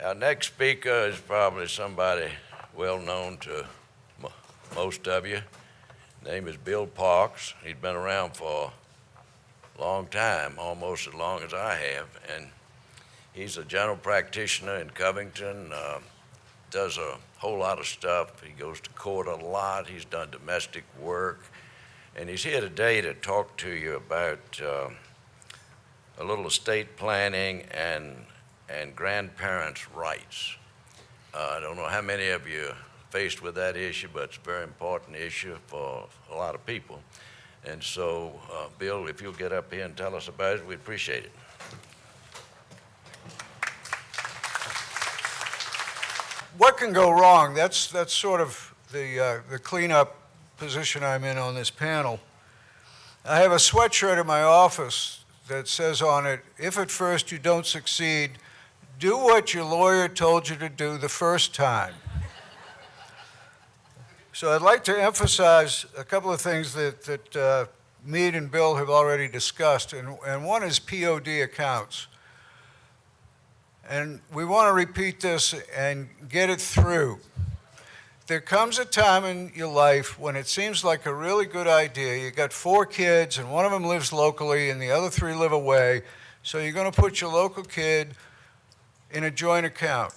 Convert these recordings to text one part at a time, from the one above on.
Our next speaker is probably somebody well known to most of you. His name is Bill Parks. He's been around for a long time, almost as long as I have, and he's a general practitioner in Covington, does a whole lot of stuff. He goes to court a lot. He's done domestic work, and he's here today to talk to you about a little estate planning and grandparents' rights. I don't know how many of you are faced with that issue, but it's a very important issue for a lot of people. And so, Bill, if you'll get up here and tell us about it, we'd appreciate it. What can go wrong? That's sort of the cleanup position I'm in on this panel. I have a sweatshirt in my office that says on it, if at first you don't succeed, do what your lawyer told you to do the first time. So I'd like to emphasize a couple of things that Meade and Bill have already discussed, and one is POD accounts. And we want to repeat this and get it through. There comes a time in your life when it seems like a really good idea. You got 4 kids, and one of them lives locally, and the other 3 live away. So you're going to put your local kid in a joint account.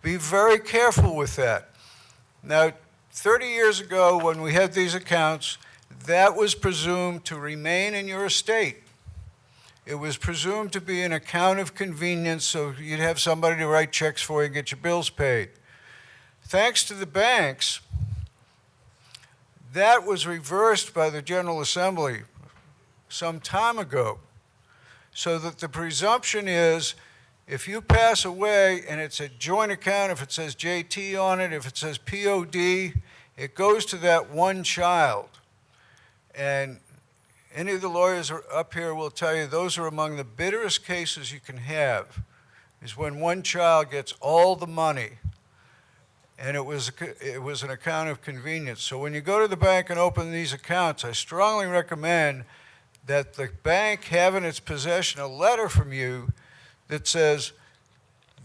Be very careful with that. Now, 30 years ago, when we had these accounts, that was presumed to remain in your estate. It was presumed to be an account of convenience, so you'd have somebody to write checks for you and get your bills paid. Thanks to the banks, that was reversed by the General Assembly some time ago, so that the presumption is if you pass away and it's a joint account, if it says JT on it, if it says POD, it goes to that one child. And any of the lawyers up here will tell you those are among the bitterest cases you can have, is when one child gets all the money. And it was an account of convenience. So when you go to the bank and open these accounts, I strongly recommend that the bank have in its possession a letter from you that says,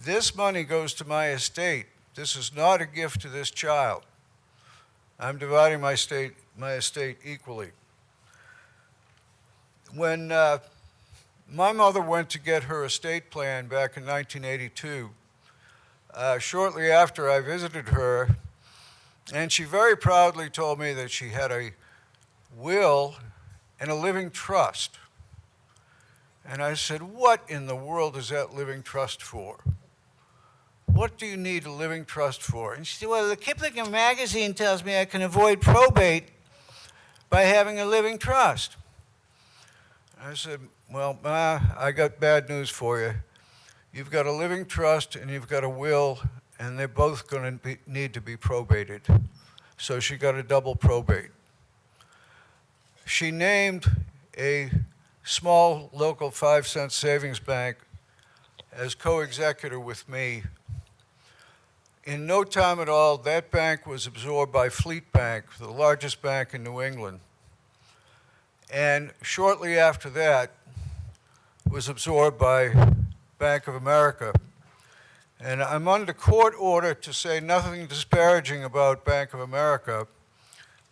this money goes to my estate. This is not a gift to this child. I'm dividing my estate equally. When my mother went to get her estate plan back in 1982, shortly after I visited her, and she very proudly told me that she had a will and a living trust. And I said, what in the world is that living trust for? What do you need a living trust for? And she said, well, the Kiplinger magazine tells me I can avoid probate by having a living trust. I said, well, Ma, I got bad news for you. You've got a living trust and you've got a will, and they're both going to need to be probated. So she got a double probate. She named a small local 5-cent savings bank as co-executor with me. In no time at all, that bank was absorbed by Fleet Bank, the largest bank in New England. And shortly after that, was absorbed by Bank of America. And I'm under court order to say nothing disparaging about Bank of America,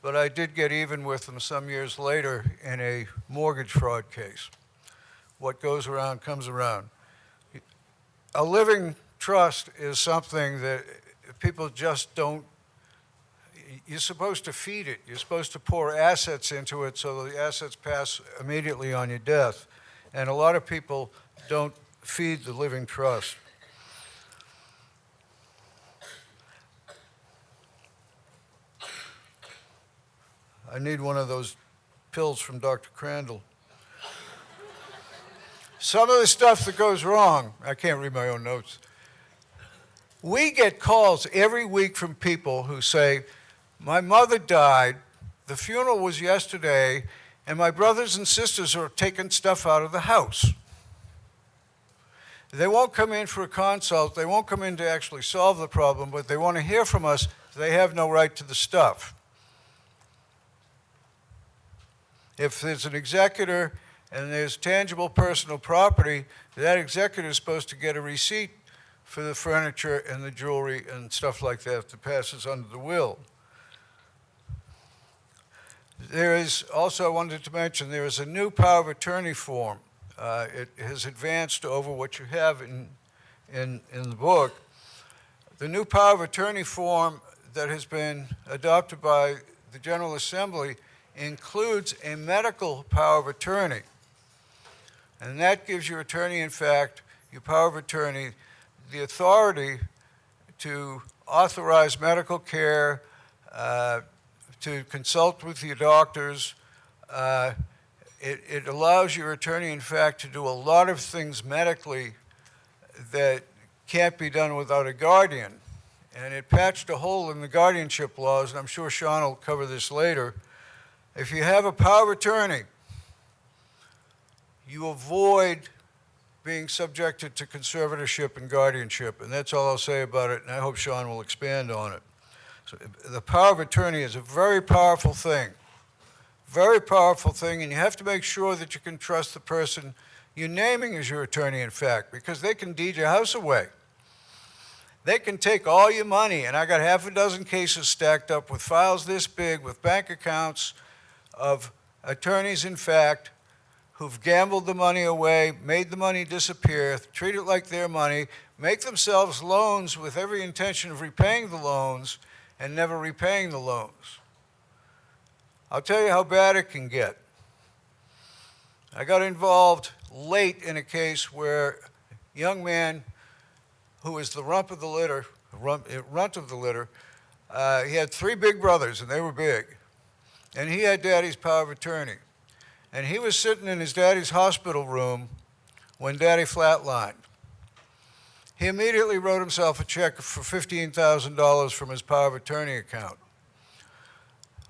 but I did get even with them some years later in a mortgage fraud case. What goes around comes around. A living trust is something that people just don't. You're supposed to feed it. You're supposed to pour assets into it so the assets pass immediately on your death. And a lot of people don't feed the living trust. I need one of those pills from Dr. Crandall. Some of the stuff that goes wrong, I can't read my own notes. We get calls every week from people who say, my mother died, the funeral was yesterday, and my brothers and sisters are taking stuff out of the house. They won't come in for a consult, they won't come in to actually solve the problem, but they want to hear from us they have no right to the stuff. If there's an executor and there's tangible personal property, that executor is supposed to get a receipt for the furniture and the jewelry and stuff like that that passes under the will. There is also, I wanted to mention, there is a new power of attorney form. It has advanced over what you have in the book. The new power of attorney form that has been adopted by the General Assembly includes a medical power of attorney. And that gives your attorney, in fact, your power of attorney, the authority to authorize medical care, to consult with your doctors. It allows your attorney, in fact, to do a lot of things medically that can't be done without a guardian. And it patched a hole in the guardianship laws, and I'm sure Sean will cover this later. If you have a power of attorney, you avoid being subjected to conservatorship and guardianship, and that's all I'll say about it, and I hope Sean will expand on it. So the power of attorney is a very powerful thing, and you have to make sure that you can trust the person you're naming as your attorney, in fact, because they can deed your house away. They can take all your money, and I got half a dozen cases stacked up with files this big, with bank accounts of attorneys, in fact, who've gambled the money away, made the money disappear, treat it like their money, make themselves loans with every intention of repaying the loans and never repaying the loans. I'll tell you how bad it can get. I got involved late in a case where a young man who was the runt of the litter, he had 3 big brothers, and they were big. And he had Daddy's power of attorney. And he was sitting in his daddy's hospital room when Daddy flatlined. He immediately wrote himself a check for $15,000 from his power of attorney account.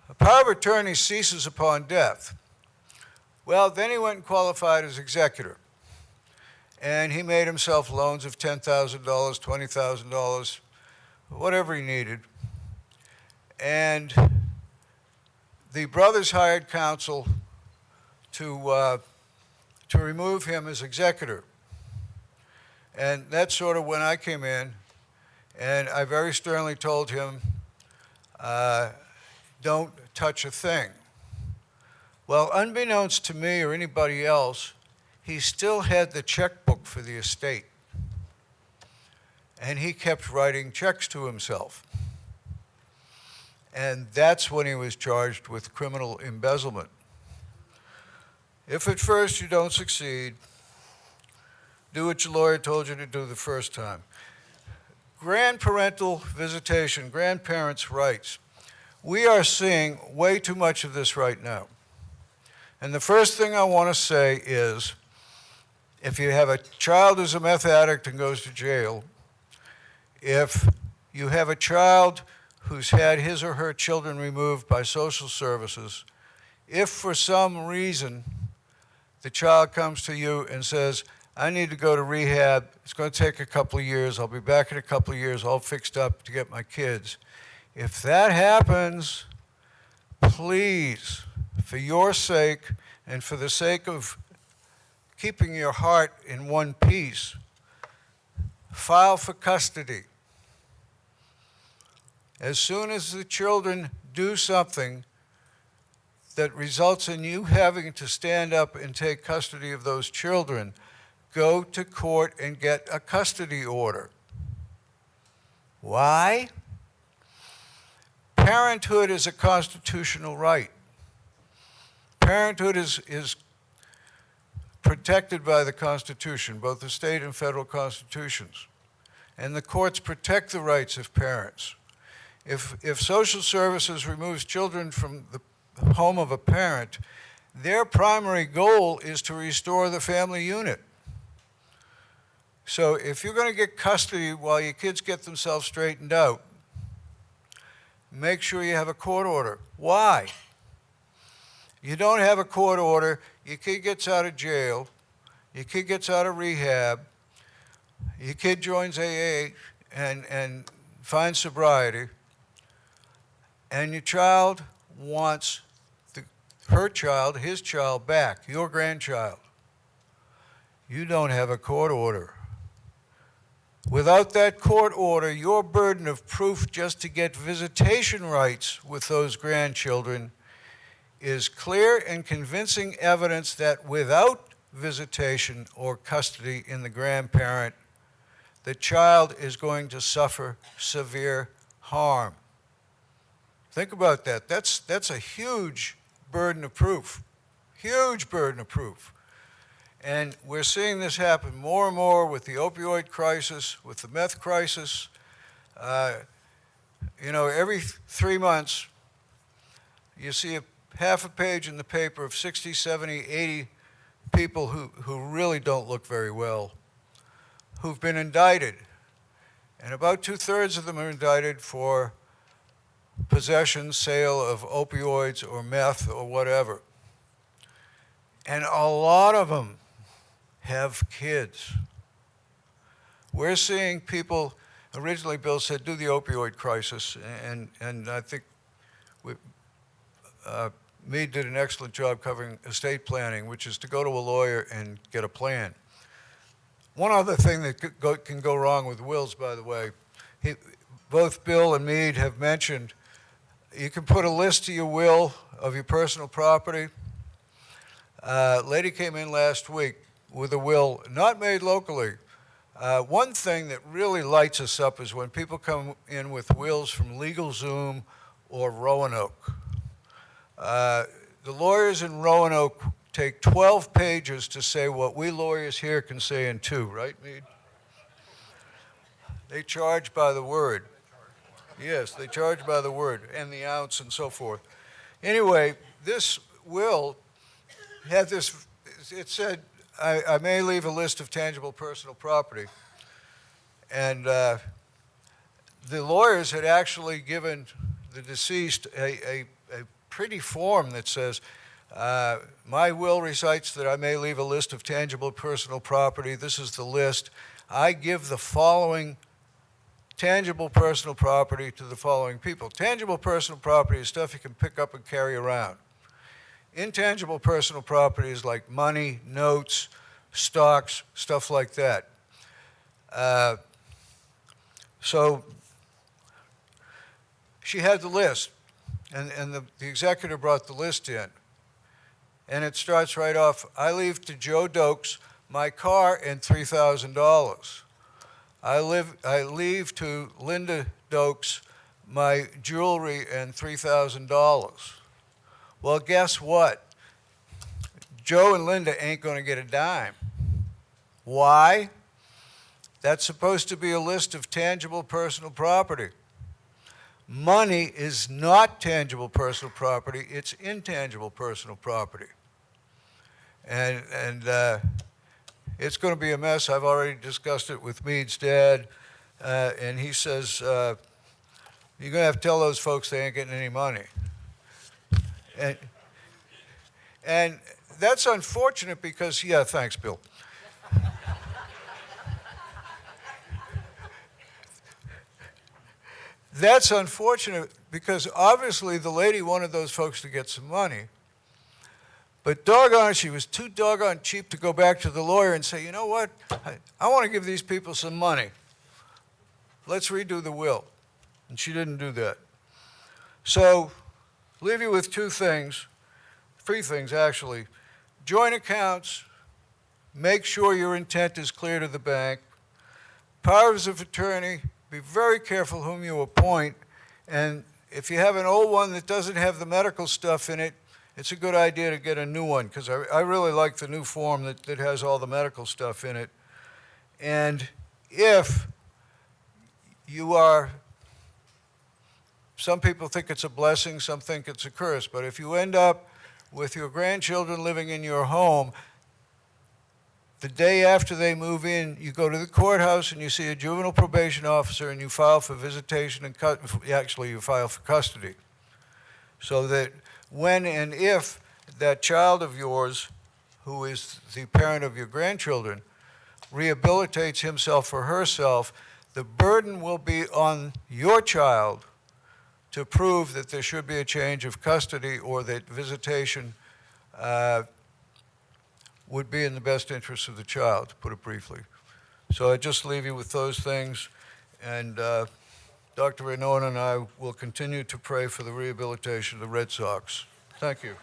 A power of attorney ceases upon death. Well, then he went and qualified as executor. And he made himself loans of $10,000, $20,000, whatever he needed. And the brothers hired counsel to remove him as executor. And that's sort of when I came in, and I very sternly told him, don't touch a thing. Well, unbeknownst to me or anybody else, he still had the checkbook for the estate. And he kept writing checks to himself. And that's when he was charged with criminal embezzlement. If at first you don't succeed, do what your lawyer told you to do the first time. Grandparental visitation, grandparents' rights. We are seeing way too much of this right now. And the first thing I want to say is, if you have a child who's a meth addict and goes to jail, if you have a child who's had his or her children removed by social services, if for some reason the child comes to you and says, I need to go to rehab, it's going to take a couple of years, I'll be back in a couple of years all fixed up to get my kids. If that happens, please, for your sake and for the sake of keeping your heart in one piece, file for custody. As soon as the children do something that results in you having to stand up and take custody of those children, go to court and get a custody order. Why? Parenthood is a constitutional right. Parenthood is protected by the Constitution, both the state and federal constitutions. And the courts protect the rights of parents. If social services removes children from the home of a parent, their primary goal is to restore the family unit. So if you're going to get custody while your kids get themselves straightened out, make sure you have a court order. Why? You don't have a court order, your kid gets out of jail, your kid gets out of rehab, your kid joins AA and finds sobriety, and your child wants her child, his child back, your grandchild. You don't have a court order. Without that court order, your burden of proof just to get visitation rights with those grandchildren is clear and convincing evidence that without visitation or custody in the grandparent, the child is going to suffer severe harm. Think about that. That's a huge burden of proof. Huge burden of proof. And we're seeing this happen more and more with the opioid crisis, with the meth crisis. Every 3 months, you see half a page in the paper of 60, 70, 80 people who really don't look very well, who've been indicted. And about 2/3 of them are indicted for possession, sale of opioids or meth or whatever. And a lot of them have kids. We're seeing people, originally Bill said, do the opioid crisis, and I think Meade did an excellent job covering estate planning, which is to go to a lawyer and get a plan. One other thing that can go wrong with wills, by the way, both Bill and Meade have mentioned, you can put a list to your will of your personal property. Lady came in last week with a will not made locally. One thing that really lights us up is when people come in with wills from LegalZoom or Roanoke. The lawyers in Roanoke take 12 pages to say what we lawyers here can say in 2, right, Meade? They charge by the word. Yes, they charge by the word and the ounce and so forth. Anyway, this will had this, it said, I may leave a list of tangible personal property. And the lawyers had actually given the deceased a pretty form that says, my will recites that I may leave a list of tangible personal property. This is the list. I give the following tangible personal property to the following people. Tangible personal property is stuff you can pick up and carry around. Intangible personal property is like money, notes, stocks, stuff like that. So she had the list, and the executor brought the list in. And it starts right off, I leave to Joe Dokes my car and $3,000. I leave to Linda Dokes my jewelry and $3,000. Well, guess what? Joe and Linda ain't going to get a dime. Why? That's supposed to be a list of tangible personal property. Money is not tangible personal property, it's intangible personal property. And it's going to be a mess. I've already discussed it with Meade's dad, and he says, you're going to have to tell those folks they ain't getting any money. And that's unfortunate because, yeah, thanks, Bill. That's unfortunate because obviously the lady wanted those folks to get some money. But doggone, she was too doggone cheap to go back to the lawyer and say, you know what, I want to give these people some money. Let's redo the will. And she didn't do that. So, leave you with 2 things, 3 things actually. Joint accounts, make sure your intent is clear to the bank. Powers of attorney, be very careful whom you appoint. And if you have an old one that doesn't have the medical stuff in it, it's a good idea to get a new one, because I really like the new form that has all the medical stuff in it. And if you are, some people think it's a blessing, some think it's a curse, but if you end up with your grandchildren living in your home, the day after they move in, you go to the courthouse and you see a juvenile probation officer and you file for visitation and actually you file for custody. So that when and if that child of yours, who is the parent of your grandchildren, rehabilitates himself or herself, the burden will be on your child to prove that there should be a change of custody or that visitation would be in the best interest of the child, to put it briefly. So I just leave you with those things, and Dr. Renona and I will continue to pray for the rehabilitation of the Red Sox. Thank you.